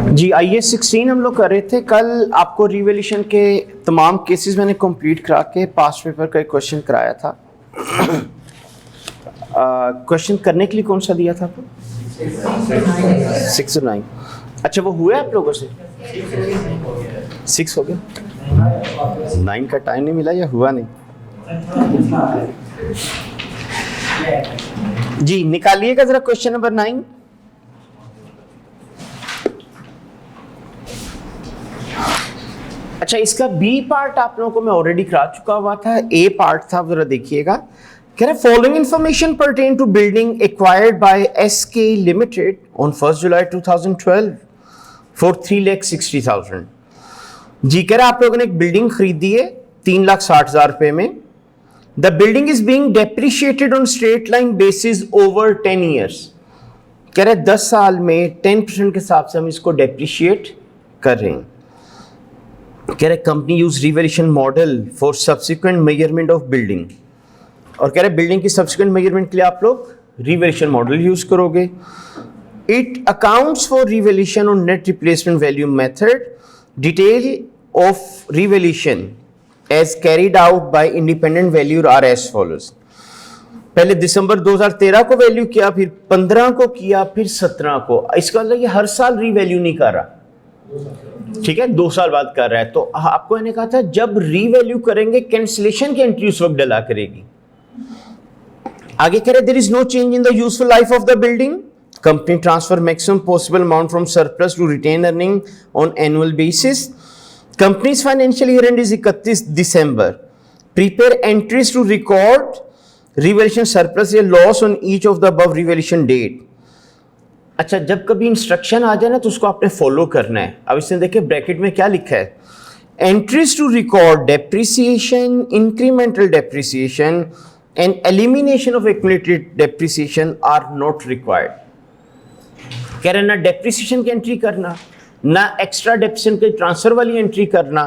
जी IAS 16 हम लोग कर रहे थे कल। आपको रिवैल्यूएशन के तमाम केसेस मैंने कंप्लीट करा के पास्ट पेपर का एक क्वेश्चन कराया था। क्वेश्चन करने के लिए कौन सा दिया था आपको? 6 और 9। अच्छा, वो हुआ आप लोगों से? 6 हो गया, 9 का टाइम नहीं मिला या हुआ नहीं? जी निकालिएगा जरा क्वेश्चन नंबर 9। अच्छा, इसका बी पार्ट आप लोगों को मैं ऑलरेडी करा चुका हुआ था। ए पार्ट था, जरा देखिएगा। कह रहा following information pertain to building acquired by SK limited on 1 July 2012 for 3,60,000। जी कह रहा आप लोगों ने एक बिल्डिंग खरीदी है 3,60,000 रुपए में। The building is being depreciated on straight line basis over 10 years. कह रहे 10 साल में 10% के हिसाब से हम इसको डेप्रिशिएट कर रहे हैं। कह रहे company use revaluation model for subsequent measurement of building, और कह रहे बिल्डिंग की सब्सिक्वेंट मेजरमेंट के लिए आप लोग रिवैल्यूएशन मॉडल यूज करोगे। It accounts for revaluation on net replacement value method. Detail of revaluation as carried out by independent valuer are as follows. पहले दिसंबर 2013 को वैल्यू किया, फिर 15 को किया, फिर 17 को। इसका मतलब ये हर साल रीवैल्यू नहीं कर रहा, ठीक है, 2 साल बाद कर रहा है। तो आपको मैंने कहा था जब रीवैल्यू करेंगे कैंसिलेशन की एंट्री उस वक्त डला करेगी। आगे कह रहे there is no change in the useful life of the building. Company transfer maximum possible amount from surplus to retain earning on annual basis. Companies financial year end is 31 December. Prepare entries to record revaluation surplus या loss on each of the above revaluation date. अच्छा, जब कभी instruction आ जाए ना तो उसको आपने follow करना है। अब इसने देखिए ब्रैकेट में क्या लिखा है, entries to record depreciation, incremental depreciation and elimination of accumulated depreciation are not required. कह रहे ना डेप्रिसिएशन की एंट्री करना, ना एक्स्ट्रा डेप्रिसिएशन के ट्रांसफर वाली एंट्री करना,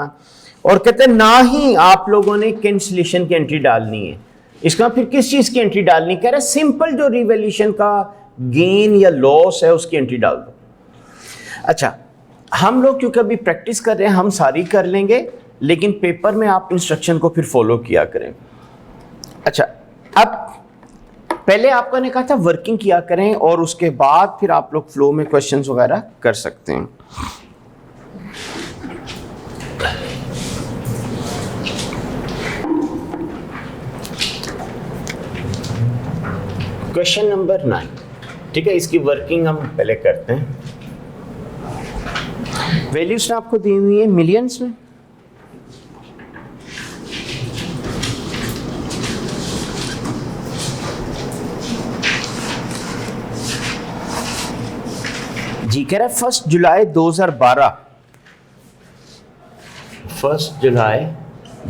और कहते हैं ना ही आप लोगों ने कैंसिलेशन की एंट्री डालनी है। इसका फिर किस चीज की एंट्री डालनी? कह रहे सिंपल जो रिवैल्यूएशन का गेन या लॉस है उसकी एंट्री डाल दो। अच्छा, हम लोग क्योंकि अभी प्रैक्टिस कर रहे हैं हम सारी कर लेंगे, लेकिन पेपर में आप इंस्ट्रक्शन को फिर फॉलो किया करें। अच्छा, अब पहले आपको ने कहा था वर्किंग किया करें और उसके बाद फिर आप लोग फ्लो में क्वेश्चंस वगैरह कर सकते हैं। क्वेश्चन नंबर 9, ठीक है, इसकी वर्किंग हम पहले करते हैं। वैल्यूज आपको दी हुई है मिलियंस में। जी कह रहा है 1 जुलाई 2012, 1 जुलाई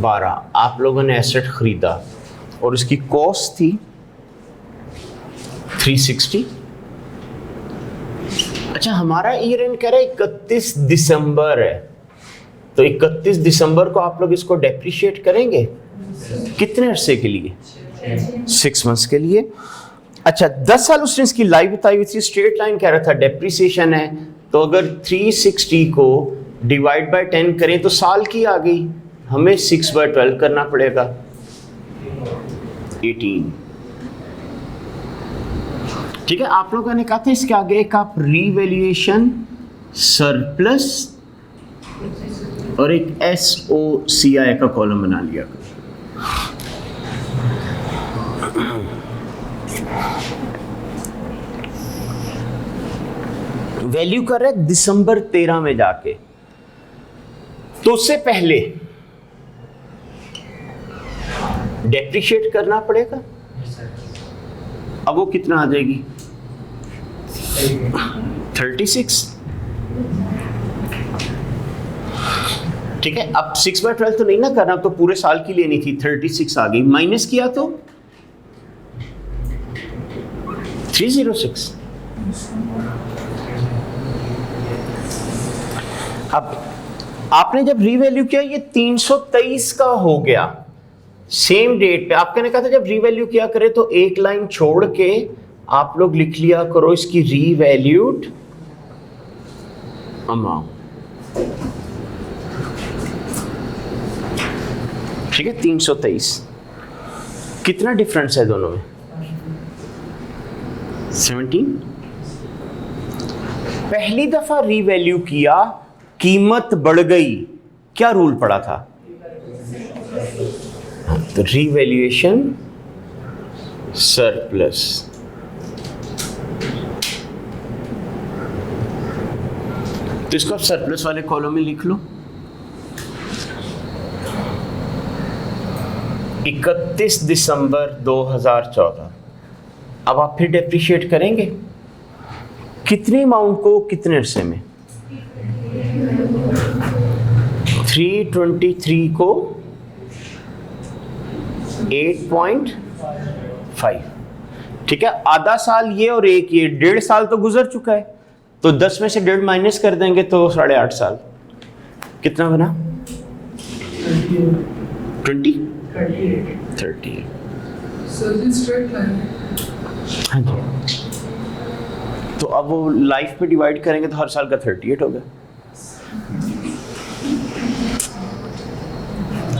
12 आप लोगों ने एसेट खरीदा और उसकी कॉस्ट थी 360। अच्छा, हमारा ईयर एंड कह रहा है 31 दिसंबर है, तो 31 दिसंबर को आप लोग इसको डेप्रिशिएट करेंगे कितने अरसे के लिए? 6 मंथ्स के लिए। अच्छा, 10 साल उसने इसकी लाइफ बताई हुई थी। स्ट्रेट लाइन कह रहा था डेप्रिसिएशन है, तो अगर 360 को डिवाइड बाय 10 करें तो साल की आ गई, हमें 6/12 करना पड़ेगा, 18। ठीक है, आप लोगों ने कहा था इसके आगे एक आप रीवैल्यूएशन सरप्लस और एक SOCI का कॉलम बना लिया। वैल्यू कर रहे दिसंबर 13 में जाके, तो उससे पहले डेप्रिशिएट करना पड़ेगा। अब वो कितना आ जाएगी? 36। ठीक है, अब 6/12 तो नहीं ना करना, तो पूरे साल की लेनी थी, 36 आ गई। माइनस किया तो 306। अब आपने जब रीवैल्यू किया ये 323 का हो गया सेम डेट पे। आपने कहा था जब रीवैल्यू किया करे तो एक लाइन छोड़ के आप लोग लिख लिया करो इसकी रीवैल्यूड अमाउंट, ठीक है। 323, कितना डिफरेंस है दोनों में? 17। पहली दफा रीवैल्यू किया, कीमत बढ़ गई, क्या रूल पड़ा था? तो रीवैल्यूएशन सरप्लस। तो इसको आप सरप्लस वाले कॉलम में लिख लो। 31 दिसंबर 2014। अब आप फिर डेप्रिशिएट करेंगे कितनी अमाउंट को, कितने अरसे में? 323 को 8.5, ठीक है। आधा साल ये और एक ये, 1.5 साल तो गुजर चुका है, तो 10 में से 1.5 माइनस कर देंगे तो 8.5 साल। कितना बना? 38। हाँ जी। तो अब वो लाइफ पे डिवाइड करेंगे तो हर साल का 38 होगा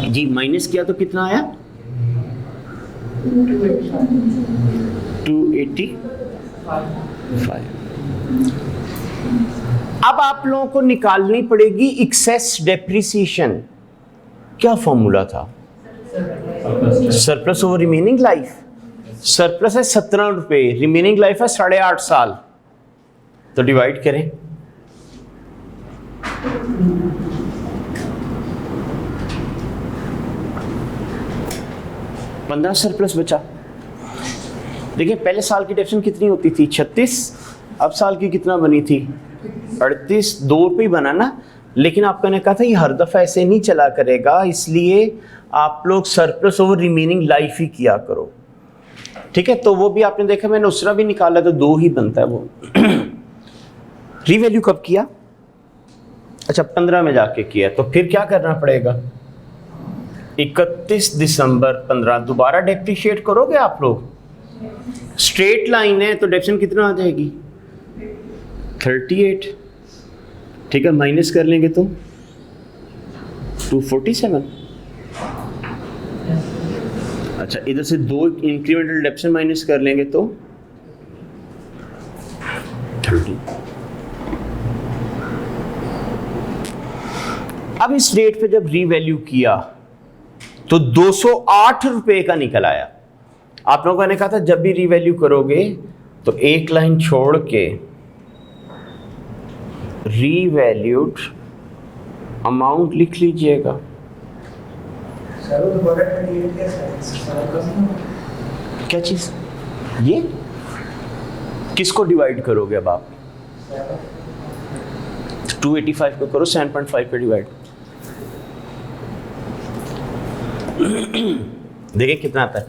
जी। माइनस किया तो कितना आया? 285। अब आप लोगों को निकालनी पड़ेगी एक्सेस डेप्रिसिएशन। क्या फॉर्मूला था? Surplus over remaining life. Surplus है 17 रुपए, रिमेनिंग लाइफ है 8.5 साल, तो डिवाइड करें। $15 सरप्लस बचा। देखिए पहले साल की डेप्रिसिएशन कितनी होती थी? 36। अब साल की कितना बनी थी? 38। 2 रुपये बना ना, लेकिन आपको ने कहा था ये हर दफा ऐसे नहीं चला करेगा, इसलिए आप लोग सरप्लस ओवर रिमेनिंग लाइफ ही किया करो, ठीक है। तो वो भी आपने देखा, मैंने उसरा भी निकाला तो 2 ही बनता है वो। रीवैल्यू कब किया? अच्छा 15 में जाके किया, तो फिर क्या करना पड़ेगा? 31 दिसंबर 15 दोबारा डेप्रिशिएट करोगे आप लोग। स्ट्रेट लाइन है तो डेप्रिसिएशन कितना आ जाएगी? 38, ठीक है। माइनस कर लेंगे तो 247। अच्छा इधर से 2 इंक्रीमेंटल डेप्रिसिएशन माइनस कर लेंगे तो 30। अब इस रेट पे जब रीवैल्यू किया तो 208 रुपए का निकल आया। आप लोगों ने कहा था जब भी रीवैल्यू करोगे तो एक लाइन छोड़ के रीवैल्यूड अमाउंट लिख लीजिएगा। क्या चीज? ये किसको डिवाइड करोगे अब आप? 285 को करो 7.5 पे डिवाइड। देखिए कितना आता है।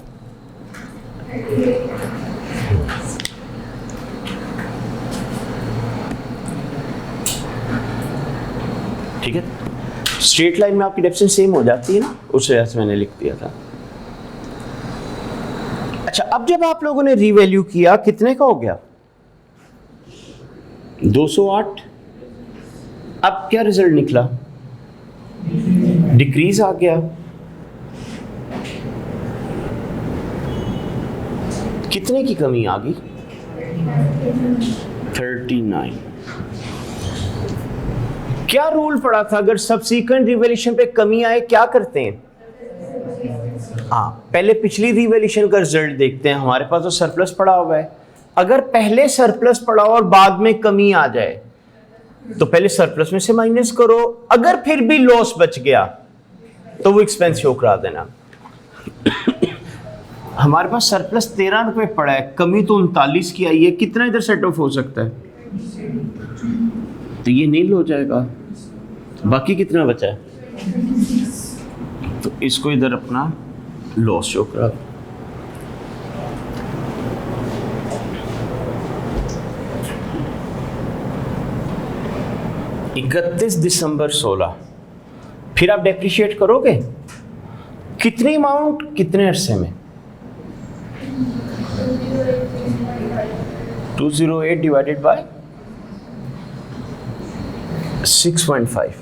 ठीक है, स्ट्रेट लाइन में आपकी डेप्रिसिएशन सेम हो जाती है ना, उस वजह से मैंने लिख दिया था। अच्छा अब जब आप लोगों ने रीवैल्यू किया कितने का हो गया? 208। अब क्या रिजल्ट निकला? डिक्रीज आ गया। कितने की कमी आ गई? 39। क्या रूल पड़ा था अगर सब्सीक्वेंट रिवैल्यूएशन पे कमी आए क्या करते हैं? हाँ, पहले पिछली रिवैल्यूएशन का रिजल्ट देखते हैं। हमारे पास तो सरप्लस पड़ा हुआ है, अगर पहले सरप्लस पड़ा हो और बाद में कमी आ जाए तो पहले सरप्लस में से माइनस करो, अगर फिर भी लॉस बच गया तो वो एक्सपेंस शो करा देना। हमारे पास सरप्लस 13 रुपए पड़ा है, कमी तो 39 की आई है, कितना इधर सेट ऑफ हो सकता है? तो ये नील हो जाएगा, बाकी कितना बचा है? तो इसको इधर अपना लॉस शो करा। इकतीस दिसंबर 16 फिर आप डेप्रिशिएट करोगे कितनी अमाउंट कितने अरसे में? 208 डिवाइडेड बाय 6.5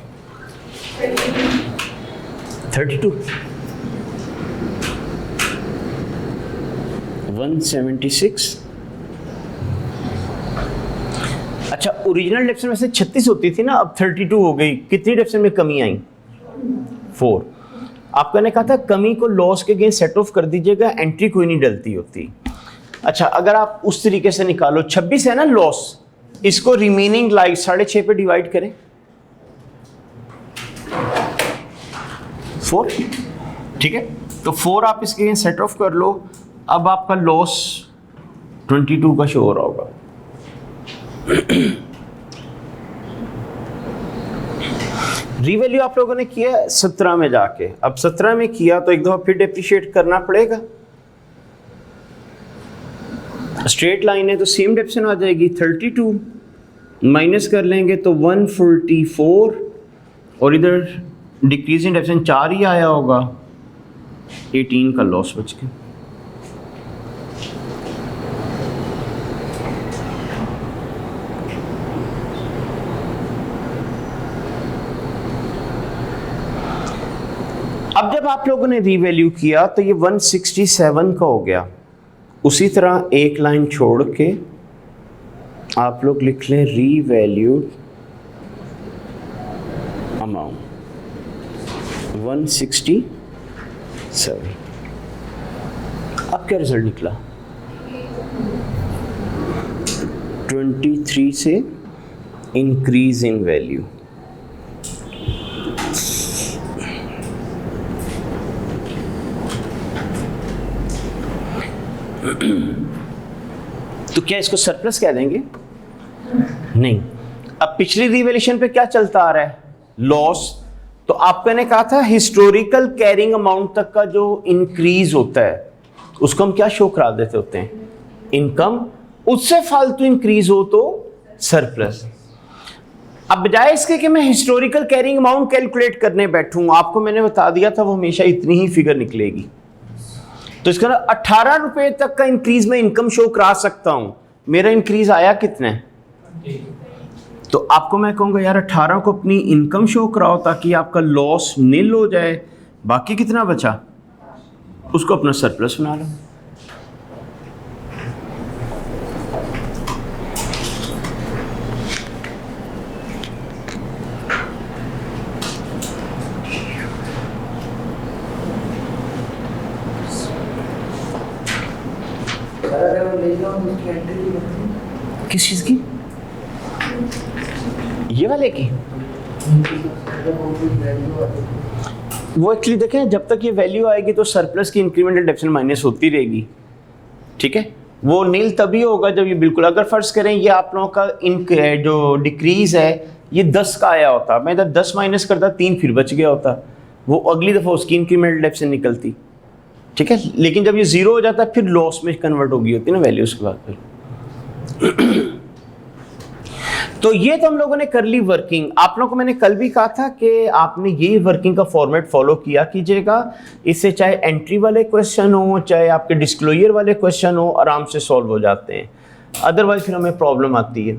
32 176। अच्छा, ओरिजिनल डेप्शन में से 36 होती थी ना, अब 32 हो गई। कितनी डेप्शन में कमी आई? 4। आपका ने कहा था कमी को लॉस के अगेंस्ट सेट ऑफ कर दीजिएगा, एंट्री कोई नहीं डलती होती। अच्छा, अगर आप उस तरीके से निकालो, 26 है ना लॉस, इसको रिमेनिंग लाइफ 6.5 पे डिवाइड करें, 4। ठीक है, तो 4 आप इसके अगेंस्ट सेट ऑफ कर लो। अब आपका लॉस 22 का शो हो रहा होगा। रीवैल्यू आप लोगों ने किया 17 में जाके, अब 17 में किया तो एक दफा फिर डेप्रिशिएट करना पड़ेगा। स्ट्रेट लाइन है तो सेम डेप्शन आ जाएगी, 32 माइनस कर लेंगे तो 144, और इधर डिक्रीज इन डेप्शन 4 ही आया होगा, 18 का लॉस बच गया। अब जब आप लोगों ने रीवैल्यू किया तो ये 167 का हो गया। उसी तरह एक लाइन छोड़ के आप लोग लिख लें रीवैल्यूड अमाउंट 167। अब क्या रिजल्ट निकला? 23 से इंक्रीज इन वैल्यू। तो क्या इसको सरप्लस कह देंगे? नहीं। अब पिछली रिवैल्यूएशन पे क्या चलता आ रहा है? लॉस। तो आपने ने कहा था हिस्टोरिकल कैरिंग अमाउंट तक का जो इंक्रीज होता है उसको हम क्या शो करा देते होते हैं? इनकम। उससे फालतू इंक्रीज हो तो सरप्लस। अब बजाय इसके कि मैं हिस्टोरिकल कैरिंग अमाउंट कैलकुलेट करने बैठूं, आपको मैंने बता दिया था वो हमेशा इतनी ही फिगर निकलेगी। तो इसका 18 रुपए तक का इंक्रीज में इनकम शो करा सकता हूं। मेरा इंक्रीज आया कितने? तो आपको मैं कहूंगा यार 18 को अपनी इनकम शो कराओ ताकि आपका लॉस नील हो जाए। बाकी कितना बचा उसको अपना सरप्लस बना लो। किस चीज की? ये वाले की? वो एक्चुअली देखें, जब तक ये वैल्यू आएगी तो सरप्लस की इंक्रीमेंटल डेप्शन माइनस होती रहेगी। ठीक है, वो नील तभी होगा जब ये बिल्कुल, अगर फर्ज करें ये आप लोगों का जो डिक्रीज है ये 10 का आया होता, मैं इधर 10 माइनस करता 3 फिर बच गया होता, वो अगली दफा उसकी इंक्रीमेंटल डेप्शन निकलती। ठीक है, लेकिन जब ये 0 हो जाता है फिर लॉस में कन्वर्ट हो गई होती है ना वैल्यू उसके बाद फिर। तो ये तो हम लोगों ने कर ली वर्किंग। आप लोगों को मैंने कल भी कहा था कि आपने यही वर्किंग का फॉर्मेट फॉलो किया कीजिएगा। इससे चाहे एंट्री वाले क्वेश्चन हो चाहे आपके डिस्क्लोजर वाले क्वेश्चन हो, आराम से सॉल्व हो जाते हैं, अदरवाइज फिर हमें प्रॉब्लम आती है।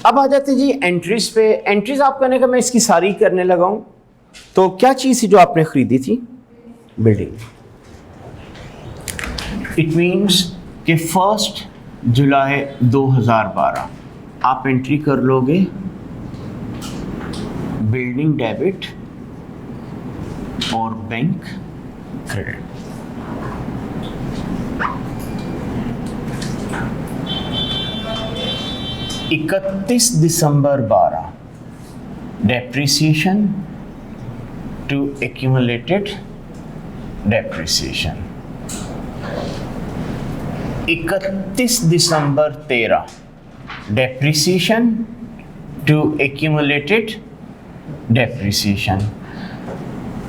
अब आ जाते जी एंट्रीज पे। एंट्रीज आप कहने का मैं इसकी सारी करने लगा हूं। तो क्या चीज़ थी जो आपने खरीदी थी? बिल्डिंग। इट मीन्स कि 1 जुलाई 2012 आप एंट्री कर लोगे बिल्डिंग डेबिट और बैंक क्रेडिट। इकतीस दिसंबर 12 डेप्रिसिएशन टू एक्यूमुलेटेड डेप्रिसिएशन। 31 दिसंबर 13 डेप्रिसिएशन टू एक्यूमुलेटेड डेप्रिसिएशन।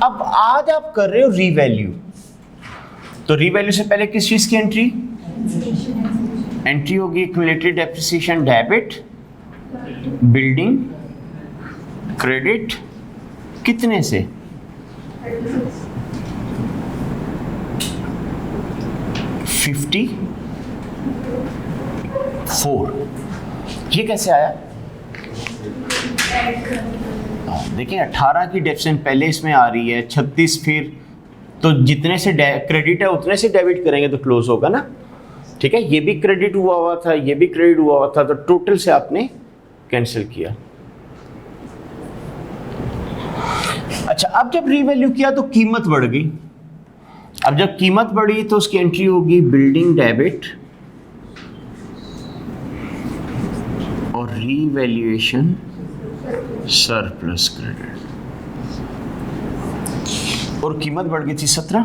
अब आज आप कर रहे हो रीवैल्यू, तो रीवैल्यू से पहले किस चीज की एंट्री? एंट्री होगी accumulated depreciation debit, building credit, कितने से? 54। ये कैसे आया? देखिए 18 की डेप्शन पहले इसमें आ रही है, 36 फिर, तो जितने से क्रेडिट है उतने से डेबिट करेंगे तो क्लोज होगा ना। ठीक है, ये भी क्रेडिट हुआ था, ये भी क्रेडिट हुआ था, तो टोटल से आपने कैंसिल किया। अच्छा, अब जब रीवैल्यू किया तो कीमत बढ़ गई। अब जब कीमत बढ़ी तो उसकी एंट्री होगी बिल्डिंग डेबिट और रीवैल्यूएशन सरप्लस क्रेडिट, और कीमत बढ़ गई थी 17।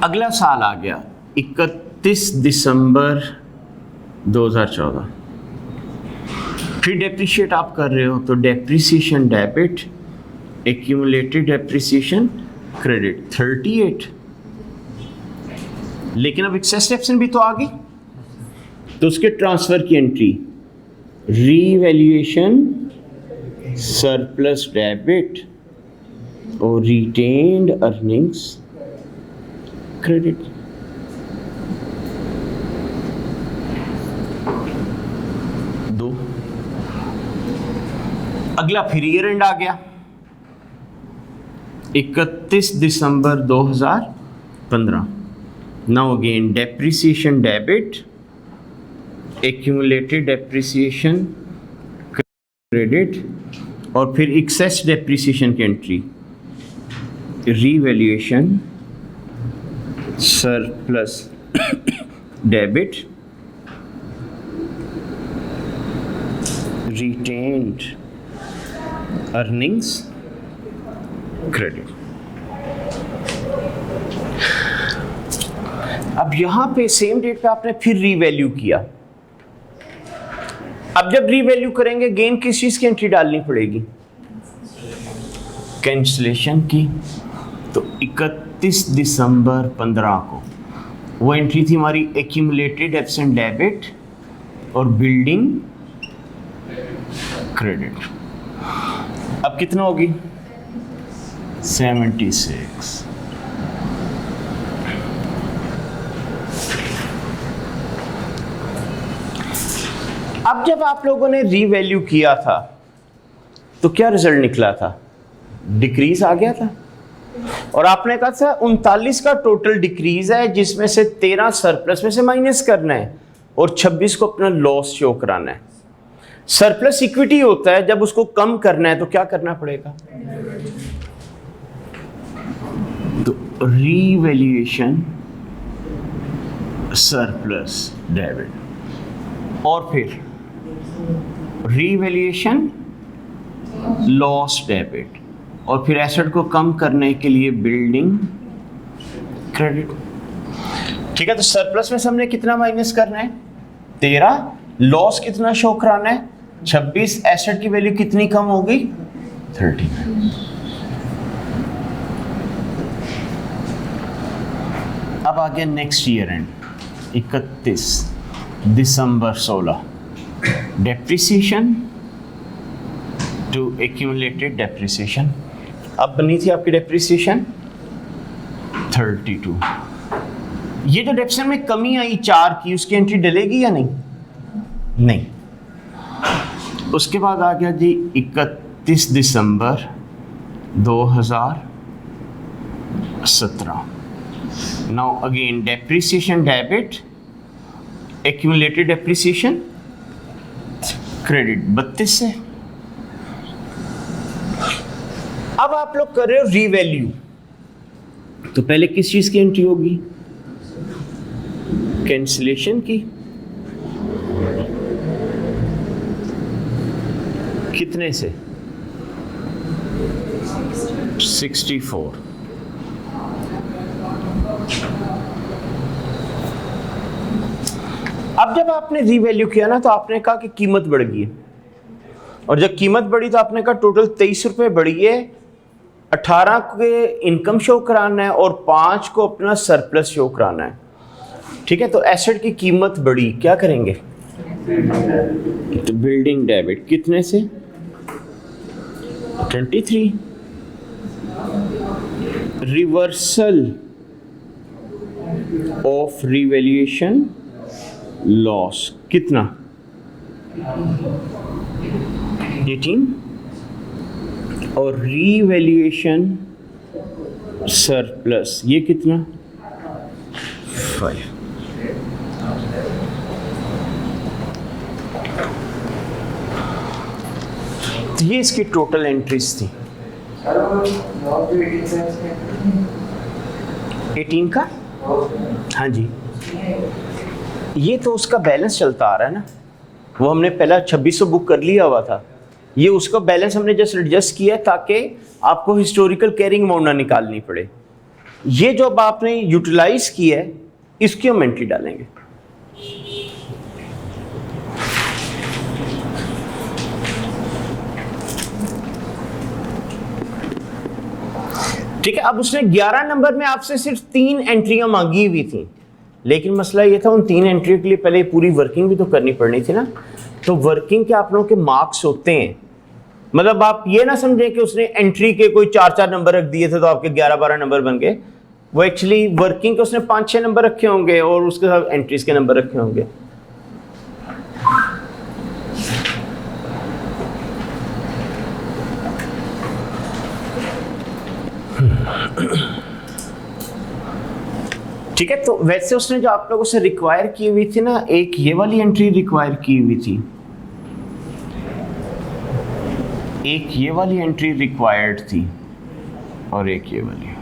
अगला साल आ गया 31 दिसंबर 2014, फिर डेप्रिशिएट आप कर रहे हो तो depreciation debit, accumulated depreciation credit 38। लेकिन अब एक्सेस डेप्शन भी तो आ गई, तो उसके ट्रांसफर की एंट्री रीवैल्यूएशन सरप्लस डेबिट और रिटेन्ड अर्निंग्स क्रेडिट। दो। अगला फिर ईयर एंड आ गया 31 दिसंबर 2015। Now again depreciation debit, accumulated depreciation credit और फिर एक्सेस डेप्रिसिएशन की entry revaluation surplus debit, retained earnings credit. अब यहां पे सेम डेट पे आपने फिर रीवैल्यू किया। अब जब रीवैल्यू करेंगे गेन किस चीज की एंट्री डालनी पड़ेगी? कैंसलेशन की। तो 31 दिसंबर 15 को वो एंट्री थी हमारी एक्यूमुलेटेड एब्सेंट डेबिट और बिल्डिंग क्रेडिट। अब कितना होगी? 76। अब जब आप लोगों ने रीवैल्यू किया था तो क्या रिजल्ट निकला था? डिक्रीज आ गया था, और आपने कहा था 39 का टोटल डिक्रीज है, जिसमें से 13 सरप्लस में से माइनस करना है और 26 को अपना लॉस शो कराना है। सरप्लस इक्विटी होता है, जब उसको कम करना है तो क्या करना पड़ेगा? तो रीवैल्यूएशन सरप्लस डेबिट और फिर रीवैल्यूएशन लॉस डेबिट और फिर एसेट को कम करने के लिए बिल्डिंग क्रेडिट। ठीक है, तो सरप्लस में से हमने कितना माइनस करना है? 13। लॉस कितना शो कराना है? 26। एसेट की वैल्यू कितनी कम होगी? 39। अब आ गया नेक्स्ट ईयर एंड 31 दिसंबर 16। Depreciation to accumulated depreciation. अब बनी थी आपकी डेप्रिसिएशन 32। ये जो डेप्रिसिएशन में कमी आई 4 की, उसकी एंट्री डलेगी या नहीं? नहीं। उसके बाद आ गया जी 31 दिसंबर 2017। Now again depreciation debit, accumulated depreciation credit 32 से। अब आप लोग कर रहे हो रीवैल्यू, तो पहले किस चीज की एंट्री होगी? कैंसिलेशन की। कितने से? 64। अब जब आपने रीवैल्यू किया ना, तो आपने कहा कि कीमत बढ़ गई है, और जब कीमत बढ़ी तो आपने कहा टोटल 23 रुपए बढ़ी है। 18 के इनकम शो कराना है और 5 को अपना सरप्लस शो कराना है। ठीक है, तो एसेट की कीमत बढ़ी, क्या करेंगे? तो बिल्डिंग डेबिट कितने से? 23। रिवर्सल ऑफ रिवैल्यूएशन लॉस कितना? 18 और रीवैल्यूएशन सरप्लस ये कितना 5। तो ये इसकी टोटल एंट्रीज थी 18 का। हाँ जी, ये तो उसका बैलेंस चलता आ रहा है ना, वो हमने पहला 2600 बुक कर लिया हुआ था, ये उसका बैलेंस हमने जस्ट एडजस्ट किया ताकि आपको हिस्टोरिकल कैरिंग अमाउंट ना निकालनी पड़े। ये जो अब आपने यूटिलाइज किया है इसकी हम एंट्री डालेंगे। ठीक है, अब उसने 11 नंबर में आपसे सिर्फ 3 एंट्रियां मांगी हुई थी, लेकिन मसला ये था उन 3 एंट्रियों के लिए पहले पूरी वर्किंग भी तो करनी पड़नी थी ना। तो वर्किंग के आप लोगों के मार्क्स होते हैं, मतलब आप ये ना समझें कि उसने एंट्री के कोई 4-4 नंबर रख दिए थे तो आपके 11-12 नंबर बन गए। वो एक्चुअली वर्किंग के उसने 5-6 नंबर रखे होंगे और उसके साथ एंट्रीज के नंबर रखे होंगे। ठीक है, तो वैसे उसने जो आप लोगों से रिक्वायर की हुई थी ना, एक ये वाली एंट्री रिक्वायर की हुई थी, एक ये वाली एंट्री रिक्वायर्ड थी और एक ये वाली।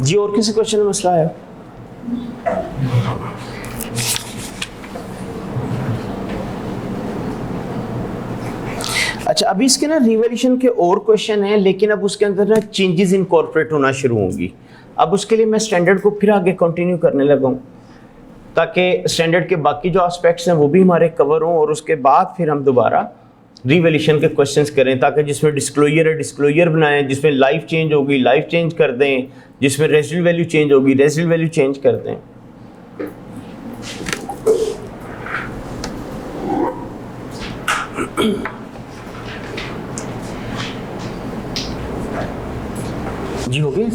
जी और किसी क्वेश्चन में मसला है? अच्छा, अभी इसके ना रिवैल्यूएशन के और क्वेश्चन है, लेकिन अब उसके अंदर ना चेंजेस इनकॉर्पोरेट होना शुरू होंगी। अब उसके लिए मैं स्टैंडर्ड को फिर आगे कंटिन्यू करने लगा हूँ ताकि स्टैंडर्ड के बाकी जो एस्पेक्ट्स हैं वो भी हमारे कवर हों और उसके बाद फिर हम दोबारा रिवैल्यूएशन के क्वेश्चंस करें, ताकि जिसमें डिस्क्लोजर है डिस्क्लोजर बनाएं, जिसमें लाइफ चेंज होगी लाइफ चेंज कर दें, जिसमें रेजिडुअल वैल्यू चेंज होगी रेजिडुअल वैल्यू चेंज कर दें। जी हो गया।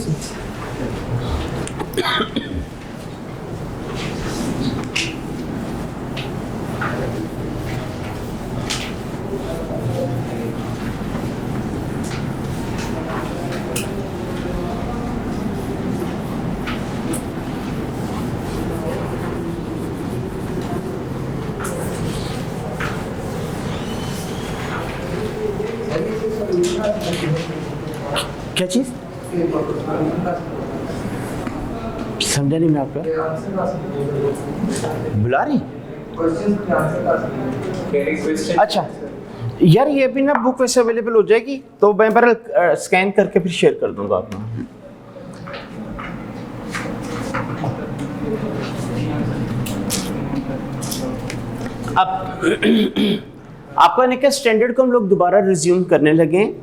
क्या चीज समझा नहीं मैं आपका? बुला रही? अच्छा यार, ये भी ना बुक वैसे अवेलेबल हो जाएगी तो मैं पर स्कैन करके फिर शेयर कर दूंगा आपको। अब आपका निका स्टैंडर्ड को हम लोग दोबारा रिज्यूम करने लगे।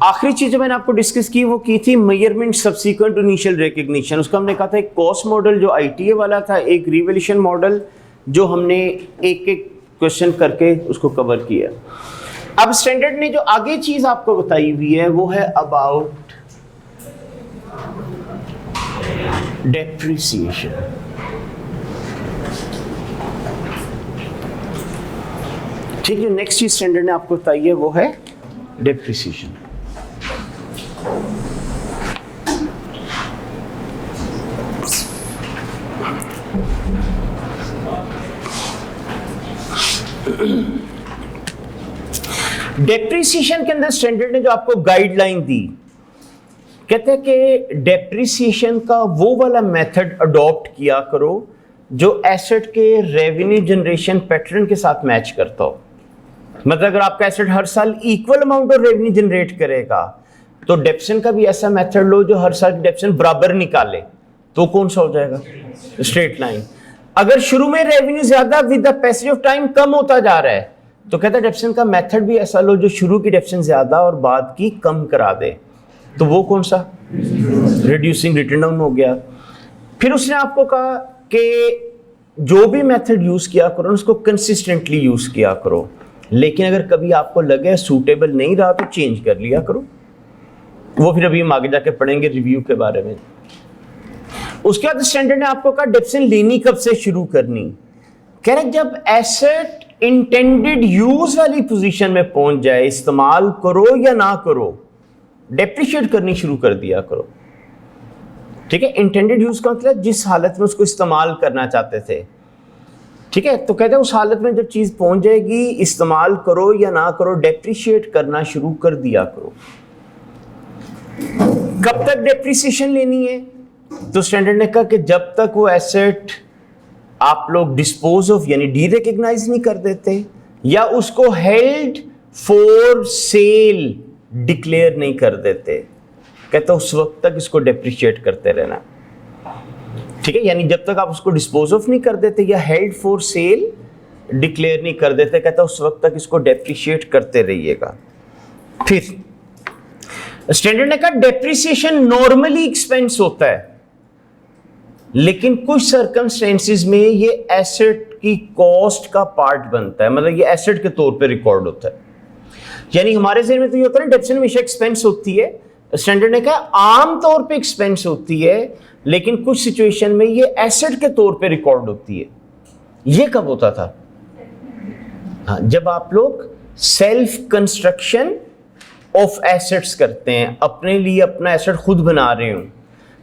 आखिरी चीज जो मैंने आपको डिस्कस की वो की थी मेजरमेंट सब्सिक्वेंट इनिशियल रिकग्निशन। उसका हमने कहा था एक कॉस्ट मॉडल जो आईटीए वाला था, एक रिवैल्यूएशन मॉडल जो हमने एक एक क्वेश्चन करके उसको कवर किया। अब स्टैंडर्ड ने जो आगे चीज आपको बताई हुई है वो है अबाउट डेप्रिसिएशन। ठीक है, नेक्स्ट चीज स्टैंडर्ड ने आपको बताई है वो है डेप्रिसिएशन। डेप्रिसिएशन के अंदर स्टैंडर्ड ने जो आपको गाइडलाइन दी, कहते हैं कि डेप्रिसिएशन का वो वाला मेथड अडॉप्ट किया करो जो एसेट के रेवेन्यू जनरेशन पैटर्न के साथ मैच करता हो। मतलब अगर आपका एसेट हर साल equal amount of revenue generate करेगा तो डेप्सन का भी ऐसा मेथड लो जो हर साल डेप्सन बराबर निकाले, तो कौन सा हो जाएगा? Straight line. अगर शुरू में रेवेन्यू ज्यादा with the passage of time कम होता जा रहा है तो कहता है डेप्सन का मेथड भी ऐसा लो जो शुरू की डेप्सन ज्यादा और बाद की कम करा दे, तो वो कौन सा? रिड्यूसिंग रिटर्न डाउन हो गया। फिर उसने आपको कहा कि जो भी मेथड यूज किया करो उसको कंसिस्टेंटली यूज किया करो। लेकिन अगर कभी आपको लगे सूटेबल नहीं रहा तो चेंज कर लिया करो। वो फिर अभी हम आगे जाके पढ़ेंगे रिव्यू के बारे में। उसके बाद स्टैंडर्ड ने आपको कहा डेप्रिसिएशन लेनी कब से शुरू करनी। कह रहे जब एसेट इंटेंडेड यूज वाली पोजीशन में पहुंच जाए, इस्तेमाल करो या ना करो, डेप्रिशिएट करनी शुरू कर दिया करो। ठीक है, इंटेंडेड यूज का मतलब जिस हालत में उसको इस्तेमाल करना चाहते थे। ठीक है, तो कहते हैं उस हालत में जब चीज पहुंच जाएगी, इस्तेमाल करो या ना करो, डेप्रिशिएट करना शुरू कर दिया करो। कब तक डेप्रिसिएशन लेनी है? तो स्टैंडर्ड ने कहा कि जब तक वो एसेट आप लोग डिस्पोज ऑफ यानी डी रिकग्नाइज नहीं कर देते या उसको हेल्ड फॉर सेल डिक्लेयर नहीं कर देते, कहते उस वक्त तक इसको डेप्रिशिएट करते रहना। ठीक है, यानी जब तक आप उसको डिस्पोज ऑफ नहीं कर देते या हेल्ड फॉर सेल डिक्लेयर नहीं कर देते, कहता उस वक्त तक इसको डेप्रिशिएट करते रहिएगा। फिर स्टैंडर्ड ने कहा डेप्रिसिएशन नॉर्मली एक्सपेंस होता है, लेकिन कुछ सर्कमस्टेंसेस में ये एसेट की कॉस्ट का पार्ट बनता है, मतलब ये एसेट के तौर पे रिकॉर्ड होता है। यानी हमारे ज़हन में तो ये होता है डेप्रिसिएशन हमेशा एक्सपेंस होती है। स्टैंडर्ड ने कहा आम तौर पे एक्सपेंस होती है, लेकिन कुछ सिचुएशन में ये एसेट के तौर पे रिकॉर्ड होती है। ये कब होता था? हाँ, जब आप लोग सेल्फ कंस्ट्रक्शन ऑफ एसेट्स करते हैं, अपने लिए अपना एसेट खुद बना रहे हो,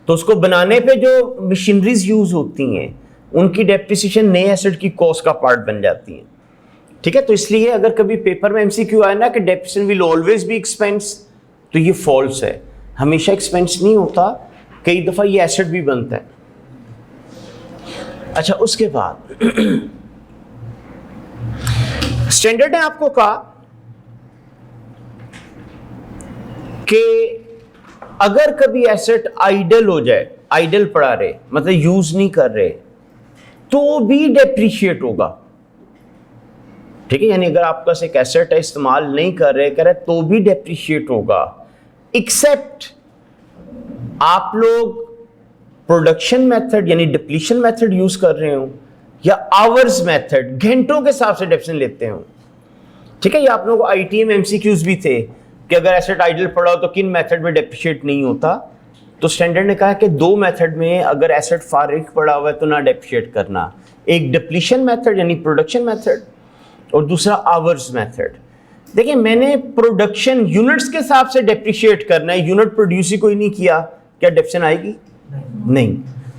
तो उसको बनाने पे जो मशीनरीज यूज होती हैं उनकी डेप्रिसिएशन नए एसेट की कॉस्ट का पार्ट बन जाती है। ठीक है, तो इसलिए अगर कभी पेपर में एमसीक्यू आए ना कि depreciation will always be expense, तो ये फॉल्स है। हमेशा एक्सपेंस नहीं होता, कई दफा ये एसेट भी बनता है। अच्छा, उसके बाद स्टैंडर्ड ने आपको कहा कि अगर कभी एसेट आइडल हो जाए, आइडल पड़ा रहे मतलब यूज नहीं कर रहे, तो भी डेप्रिशिएट होगा। ठीक है, यानी अगर आपके पास एक एसेट है इस्तेमाल नहीं कर रहे, कह रहे तो भी डेप्रिशिएट होगा, एक्सेप्ट आप लोग प्रोडक्शन मेथड यानी डिप्लीशन मेथड यूज कर रहे हो या आवर्स मेथड घंटों के हिसाब से डेप्रिसिएशन लेते हो। ठीक है, ये आप लोगों को आईटीएम एमसीक्यूज भी थे कि अगर एसेट आइडल पड़ा हो तो किन मेथड में डेप्रिशिएट नहीं होता। तो स्टैंडर्ड ने कहा कि दो मेथड में अगर एसेट फारिग पड़ा हुआ है तो ना डेप्रिशिएट करना, एक डिप्लीशन मेथड यानी प्रोडक्शन मेथड और दूसरा आवर्स मेथड। देखिए, मैंने प्रोडक्शन यूनिट्स के हिसाब से डेप्रिशिएट करना है, यूनिट प्रोड्यूस ही कोई नहीं किया, क्या डेप्रिसिएशन आएगी? नहीं।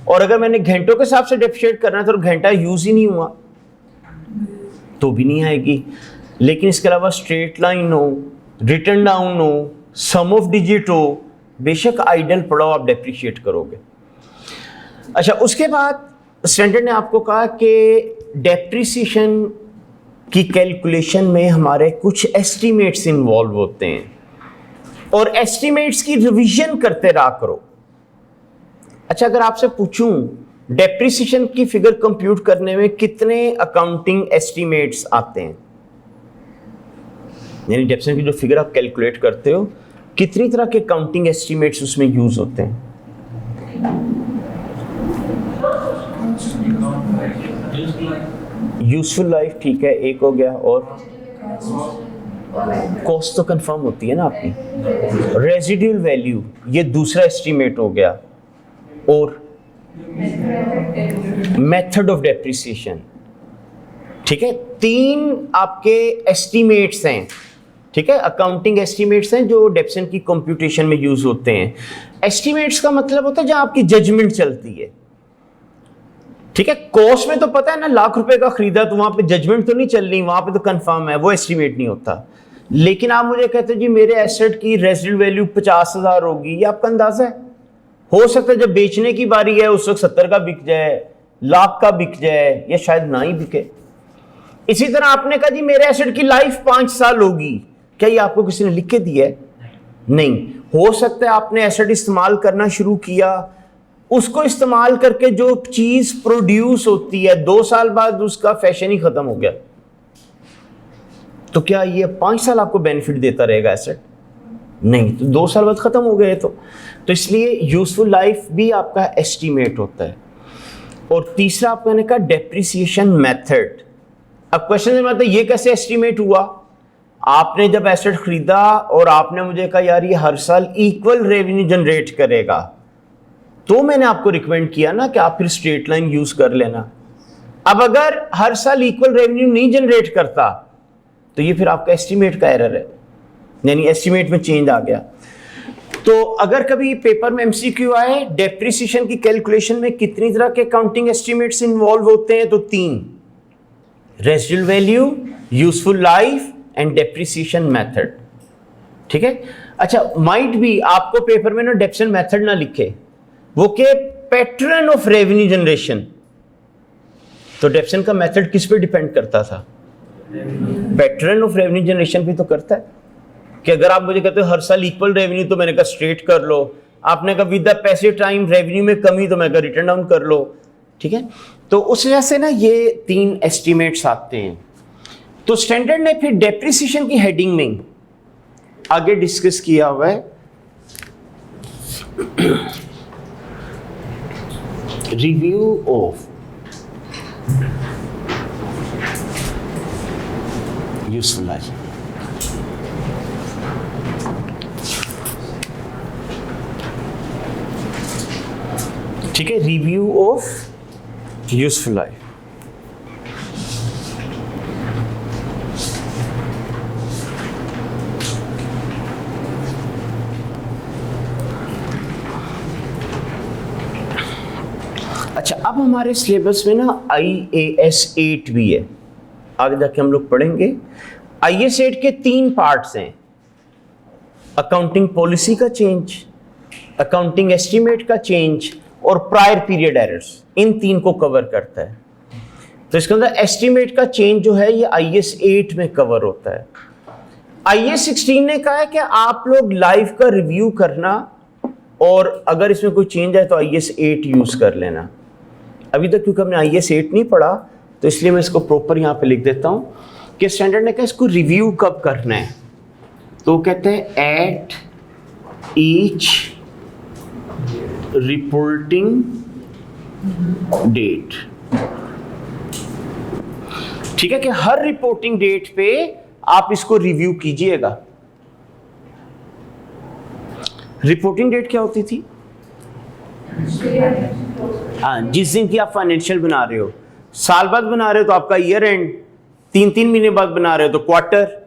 और अगर मैंने घंटों के हिसाब से डेप्रिशिएट करना है तो घंटा यूज ही नहीं हुआ तो भी नहीं आएगी। लेकिन इसके अलावा स्ट्रेट लाइन हो, रिटर्न डाउन हो, सम ऑफ डिजिट हो, बेशक आइडल पड़ा हो आप डेप्रिशिएट करोगे। अच्छा, उसके बाद स्टैंडर्ड ने आपको कहा कि डेप्रिसिएशन की कैलकुलेशन में हमारे कुछ एस्टीमेट्स इन्वॉल्व होते हैं और एस्टीमेट्स की रिवीजन करते रहा करो। अच्छा, अगर आपसे पूछूं डेप्रिसिएशन की फिगर कंप्यूट करने में कितने अकाउंटिंग एस्टीमेट्स आते हैं, यानी डेप्रिसिएशन की जो फिगर आप कैलकुलेट करते हो कितनी तरह के अकाउंटिंग एस्टीमेट्स उसमें यूज होते हैं? यूजफुल लाइफ ठीक है, एक हो गया, और कॉस्ट तो कंफर्म होती है ना आपकी। रेजिडुअल वैल्यू ये दूसरा एस्टीमेट हो गया, और मेथड ऑफ डेप्रिसिएशन। ठीक है, तीन आपके एस्टीमेट्स हैं। ठीक है, अकाउंटिंग एस्टीमेट्स हैं जो डेप्रिसिएशन की कंप्यूटेशन में यूज होते हैं। एस्टीमेट्स का मतलब होता है जहां आपकी जजमेंट चलती है। ठीक है, कॉस्ट में तो पता है ना, लाख रुपए का खरीदा तो वहां पे जजमेंट तो नहीं चल रही, वहां पे तो कंफर्म है, वो एस्टीमेट नहीं होता। लेकिन आप मुझे कहते हो जी मेरे एसेट की रेजिडुअल वैल्यू 50,000 होगी, ये आपका अंदाजा है। हो सकता है जब बेचने की बारी है उस वक्त 70 का बिक जाए, लाख का बिक जाए, या शायद ना ही बिके। इसी तरह आपने कहा जी मेरे एसेट की लाइफ 5 साल होगी, क्या ये आपको किसी ने लिख के दिया है? नहीं। हो सकता है आपने एसेट इस्तेमाल करना शुरू किया, उसको इस्तेमाल करके जो चीज प्रोड्यूस होती है 2 साल बाद उसका फैशन ही खत्म हो गया, तो क्या ये 5 साल आपको बेनिफिट देता रहेगा एसेट? नहीं, तो 2 साल बाद खत्म हो गए। तो इसलिए यूजफुल लाइफ भी आपका एस्टीमेट होता है। और तीसरा आपने कहा डेप्रिसिएशन मेथड। अब क्वेश्चन में मतलब ये कैसे एस्टिमेट हुआ? आपने जब एसेट खरीदा और आपने मुझे कहा यार ये हर साल इक्वल रेवेन्यू जनरेट करेगा, तो मैंने आपको रिकमेंड किया ना कि आप फिर स्ट्रेट लाइन यूज कर लेना। अब अगर हर साल इक्वल रेवेन्यू नहीं जनरेट करता तो ये फिर आपका एस्टिमेट का एरर है, यानी एस्टिमेट में चेंज आ गया। तो अगर कभी पेपर में एमसीक्यू आए डेप्रिसिएशन की कैलकुलेशन में कितनी तरह के अकाउंटिंग एस्टिमेट्स इन्वॉल्व होते हैं, तो 3, residual value, useful life and depreciation method. ठीक है। अच्छा, माइट भी आपको पेपर में ना डेप्रिसिएशन मेथड ना लिखे, वो के पैटर्न ऑफ रेवेन्यू जनरेशन। तो डेप्रिसिएशन का मेथड किस पे डिपेंड करता था? पैटर्न ऑफ रेवेन्यू जनरेशन भी तो करता है कि अगर आप मुझे कहते हो हर साल इक्वल रेवेन्यू, तो मैंने कहा स्ट्रेट कर लो। आपने कहा विद द पैसे टाइम रेवेन्यू में कमी, तो मैं कहा रिटर्न डाउन कर लो। ठीक है। तो उस वजह से ना ये 3 एस्टिमेट्स आते हैं। तो स्टैंडर्ड ने फिर डेप्रिसिएशन की हेडिंग में आगे डिस्कस किया हुआ है रिव्यू ऑफ यूजफुल लाइफ। ठीक है, रिव्यू ऑफ यूजफुल लाइफ। अच्छा, अब हमारे सिलेबस में ना IAS 8 भी है, आगे जाके हम लोग पढ़ेंगे। IAS 8 के 3 पार्ट्स हैं, अकाउंटिंग पॉलिसी का चेंज, अकाउंटिंग एस्टीमेट का चेंज और प्रायर पीरियड एरर्स। इन 3 को कवर करता है। तो इसके अंदर एस्टीमेट का चेंज जो है ये IAS 8 में कवर होता है। IAS 16 ने कहा है कि आप लोग लाइफ का रिव्यू करना और अगर इसमें कोई चेंज है तो IAS 8 यूज कर लेना। अभी तक क्योंकि हमने IAS 8 नहीं पढ़ा तो इसलिए मैं इसको प्रॉपर यहाँ पे लिख देता हूँ कि स्टैंडर्ड ने कहा इसको रिव्यू कब करना है। तो कहते हैं एट ईच रिपोर्टिंग डेट। ठीक है कि हर रिपोर्टिंग डेट पे आप इसको रिव्यू कीजिएगा। रिपोर्टिंग डेट क्या होती थी? हाँ, जिस दिन की आप फाइनेंशियल बना रहे हो। साल बाद बना रहे हो तो आपका ईयर एंड, 3 महीने बाद बना रहे हो तो क्वार्टर।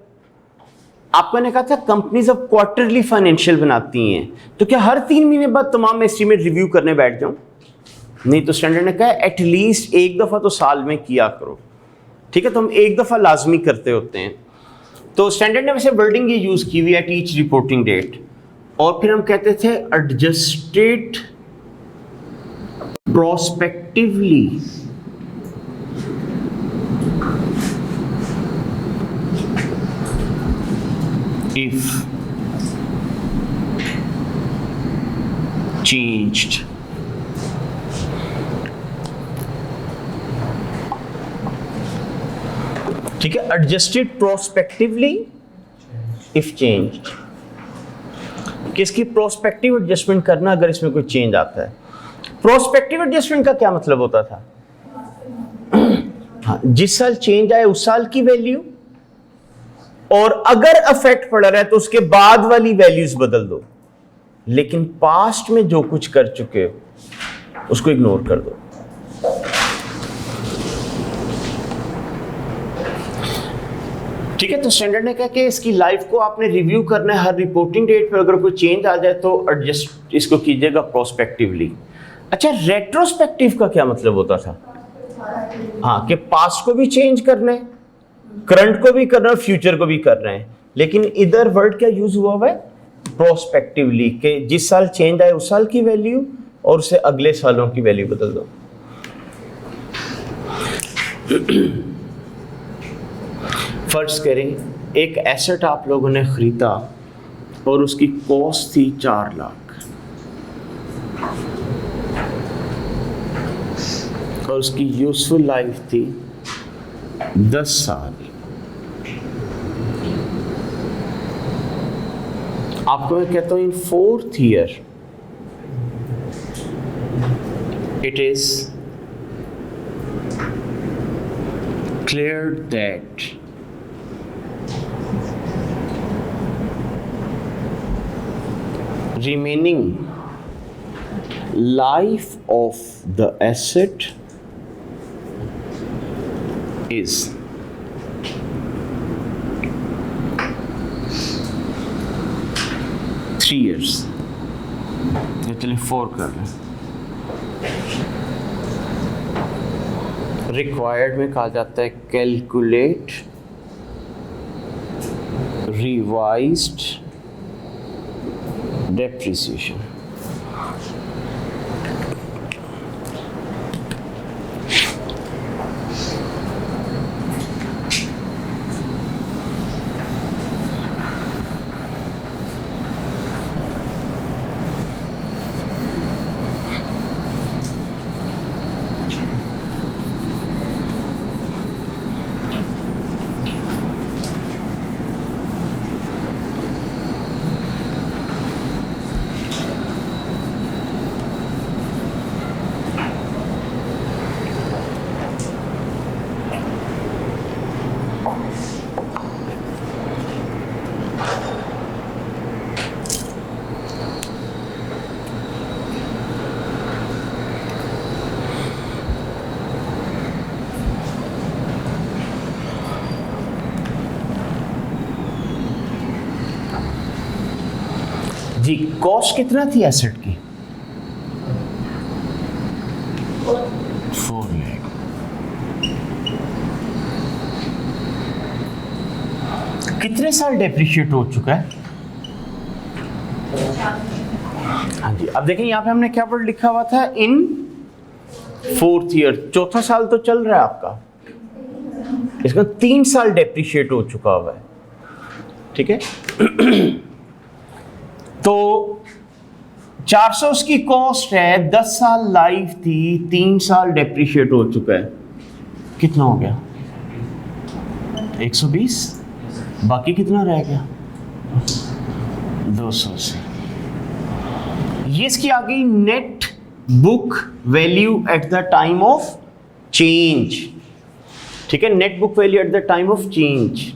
आपको ने कहा था कंपनीज अब क्वार्टरली फाइनेंशियल बनाती हैं, तो क्या हर 3 महीने बाद तमाम एस्टीमेट रिव्यू करने बैठ जाऊं? नहीं, तो स्टैंडर्ड ने कहा एटलीस्ट एक दफा तो साल में किया करो। ठीक है, तो हम एक दफा लाजमी करते होते हैं। तो स्टैंडर्ड ने वैसे वर्डिंग ये यूज की हुई है एट ईच रिपोर्टिंग डेट। और फिर हम कहते थे एडजस्टेड प्रोस्पेक्टिवली if changed। ठीक है, एडजस्टेड प्रोस्पेक्टिवली इफ चेंज्ड। किसकी प्रोस्पेक्टिव एडजस्टमेंट करना अगर इसमें कोई चेंज आता है। प्रोस्पेक्टिव एडजस्टमेंट का क्या मतलब होता था? हाँ, जिस साल चेंज आए उस साल की वैल्यू, और अगर अफेक्ट पड़ रहा है तो उसके बाद वाली वैल्यूज बदल दो, लेकिन पास्ट में जो कुछ कर चुके हो उसको इग्नोर कर दो। ठीक है, तो स्टैंडर्ड ने कहा कि इसकी लाइफ को आपने रिव्यू करना है हर रिपोर्टिंग डेट पर। अगर कोई चेंज आ जाए तो एडजस्ट इसको कीजिएगा प्रोस्पेक्टिवली। अच्छा, रेट्रोस्पेक्टिव का क्या मतलब होता था? हाँ, कि पास्ट को भी चेंज करना है, करंट को भी करना है, फ्यूचर को भी करना है। लेकिन इधर वर्ड क्या यूज हुआ हुआ है? प्रोस्पेक्टिवली, कि जिस साल चेंज आए उस साल की वैल्यू और उससे अगले सालों की वैल्यू बदल दो। फर्ज करें एक एसेट आप लोगों ने खरीदा और उसकी कॉस्ट थी 4 लाख और उसकी यूजफुल लाइफ थी 10 साल। आपको मैं कहता हूं इन 4th year it is declared that remaining life of the asset is three years, चलिए 4 कर लें। रिक्वायर्ड में कहा जाता है कैलकुलेट रिवाइज्ड डेप्रिसिएशन। जी कॉस्ट कितना थी एसेट की? 4 लाख। कितने साल डेप्रिशिएट हो चुका है? हाँ जी, अब देखें यहाँ पे हमने क्या वर्ड लिखा हुआ था, इन 4th ईयर, चौथा साल तो चल रहा है आपका, इसका 3 साल डेप्रिशिएट हो चुका हुआ है, ठीक है। तो 400 उसकी कॉस्ट है, 10 साल लाइफ थी, 3 साल डेप्रिशिएट हो चुका है, कितना हो गया? 120, बाकी कितना रह गया? 280। ये इसकी आ गई net book value at the time of change, ठीक है, net book value at the time of change.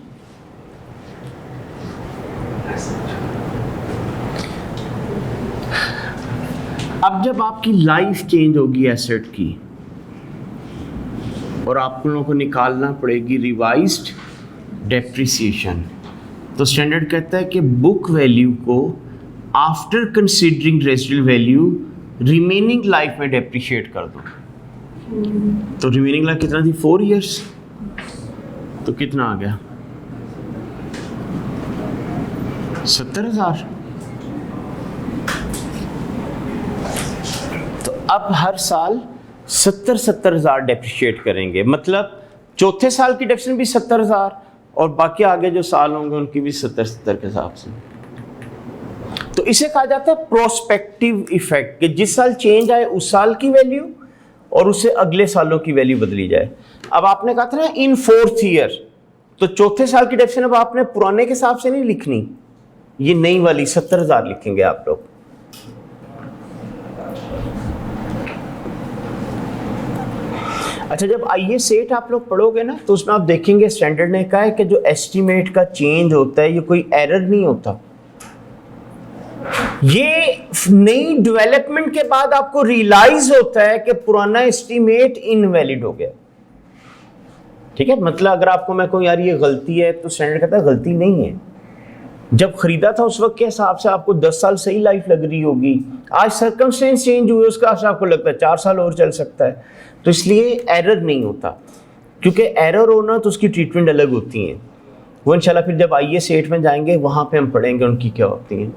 अब जब आपकी लाइफ चेंज होगी एसेट की और आप लोगों को निकालना पड़ेगी रिवाइज्ड डेप्रिसिएशन, तो स्टैंडर्ड कहता है कि बुक वैल्यू को after considering residual value remaining life में डेप्रिशिएट कर दो। तो रिमेनिंग लाइफ कितना थी? 4 इयर्स, तो कितना आ गया? 70,000। तो अब हर साल 70,000 डेप्रिशिएट करेंगे, मतलब चौथे साल की डेप्रिसिएशन भी 70,000 और बाकी आगे जो साल होंगे उनकी भी 70 के हिसाब से। तो इसे कहा जाता है प्रोस्पेक्टिव इफेक्ट, कि जिस साल चेंज आए उस साल की वैल्यू और उससे अगले सालों की वैल्यू बदली जाए। अब आपने कहा था ना इन 4th ईयर, तो चौथे साल की डेप्रिसिएशन अब आपने पुराने के हिसाब से नहीं लिखनी, ये नई वाली 70,000 लिखेंगे आप लोग। अच्छा, जब IAS 8 आप लोग पढ़ोगे ना तो उसमें आप देखेंगे स्टैंडर्ड ने कहा है कि जो एस्टीमेट का चेंज होता है ये कोई एरर नहीं होता, ये नई डेवलपमेंट के बाद आपको रियलाइज होता है कि पुराना एस्टीमेट इनवैलिड हो गया, ठीक है। मतलब अगर आपको मैं कहूँ यार ये गलती है, तो स्टैंडर्ड कहता है गलती नहीं है, जब खरीदा था उस वक्त के हिसाब से आपको 10 साल सही लाइफ लग रही होगी, आज सर्कमस्टेंस चेंज हुए उसका आपको लगता है 4 साल और चल सकता है, तो इसलिए एरर नहीं होता, क्योंकि एरर होना तो उसकी ट्रीटमेंट अलग होती है, वो इंशाल्लाह फिर जब IAS 8 में जाएंगे वहाँ पे हम पढ़ेंगे उनकी क्या होती हैं।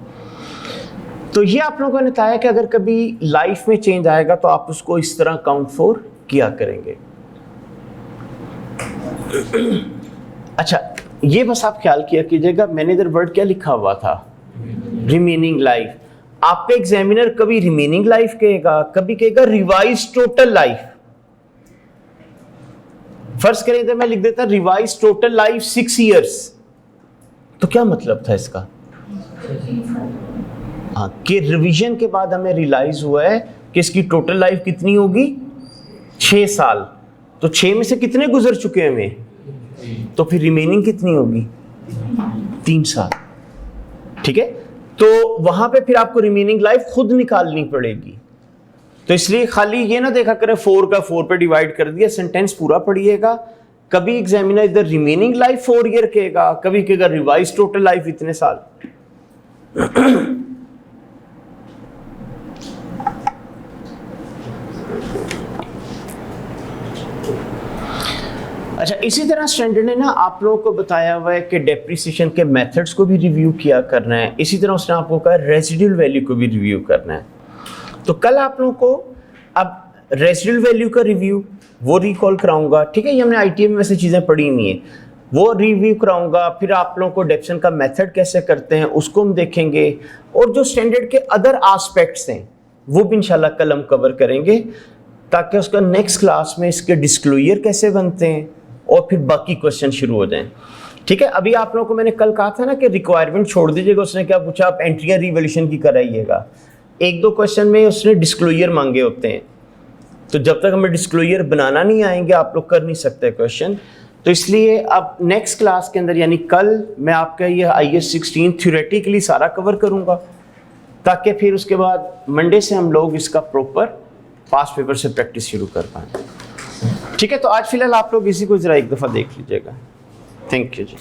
तो ये आप लोगों ने बताया कि अगर कभी लाइफ में चेंज आएगा तो आप उसको इस तरह काउंट फॉर किया करेंगे। अच्छा, ये बस आप ख्याल किया कीजिएगा, मैंने इधर वर्ड क्या लिखा हुआ था, रिमेनिंग लाइफ। आपका एग्जामिनर कभी रिमेनिंग लाइफ कहेगा, कभी कहेगा रिवाइज टोटल लाइफ। फर्ज करें तो मैं लिख देता रिवाइज टोटल लाइफ 6 इयर्स, तो क्या मतलब था इसका? हाँ, कि रिवीजन के बाद हमें रियलाइज हुआ है कि इसकी टोटल लाइफ कितनी होगी? 6 साल। तो 6 में से कितने गुजर चुके हैं हमें, तो फिर रिमेनिंग कितनी होगी, 3 साल। ठीक है, तो वहां पे फिर आपको रिमेनिंग लाइफ खुद निकालनी पड़ेगी। तो इसलिए खाली ये ना देखा करें 4 का 4 पे डिवाइड कर दिया, सेंटेंस पूरा पढ़िएगा। कभी एग्जामिनर इधर रिमेनिंग लाइफ 4 ईयर कहेगा, कभी कहेगा रिवाइज टोटल लाइफ इतने साल। अच्छा, इसी तरह स्टैंडर्ड ने ना आप लोगों को बताया हुआ है कि डेप्रिसिएशन के मेथड्स को भी रिव्यू किया करना है। इसी तरह उसने आपको कहा रेजिडुअल वैल्यू को भी रिव्यू करना है। तो कल आप लोगों को अब रेजिडुअल वैल्यू का रिव्यू वो रिकॉल कराऊंगा। ठीक है, ये हमने आईटीए में वैसे चीज़ें पढ़ी नहीं है, वो रिव्यू कराऊंगा। फिर आप लोगों को डेप्शन का मेथड कैसे करते हैं उसको हम देखेंगे, और जो स्टैंडर्ड के अदर एस्पेक्ट्स हैं वो भी इंशाल्लाह कल हम कवर करेंगे, ताकि उसका नेक्स्ट क्लास में इसके डिस्क्लोजर कैसे बनते हैं और फिर बाकी क्वेश्चन शुरू हो जाएं। ठीक है, अभी आप लोगों को मैंने कल कहा था ना कि रिक्वायरमेंट छोड़ दीजिएगा। उसने क्या पूछा, आप एंट्रियां रिवॉल्यूशन की कराइएगा। 1-2 क्वेश्चन में उसने डिस्क्लोजर मांगे होते हैं, तो जब तक हमें डिस्क्लोजर बनाना नहीं आएंगे आप लोग कर नहीं सकते क्वेश्चन। तो इसलिए अब नेक्स्ट क्लास के अंदर यानी कल मैं आपका ये IAS 16 थ्योरेटिकली सारा कवर करूँगा, ताकि फिर उसके बाद मंडे से हम लोग इसका प्रॉपर पास पेपर से प्रैक्टिस शुरू कर पाएँ। ठीक है, तो आज फिलहाल आप लोग इसी को ज़रा एक दफ़ा देख लीजिएगा। Thank you ji.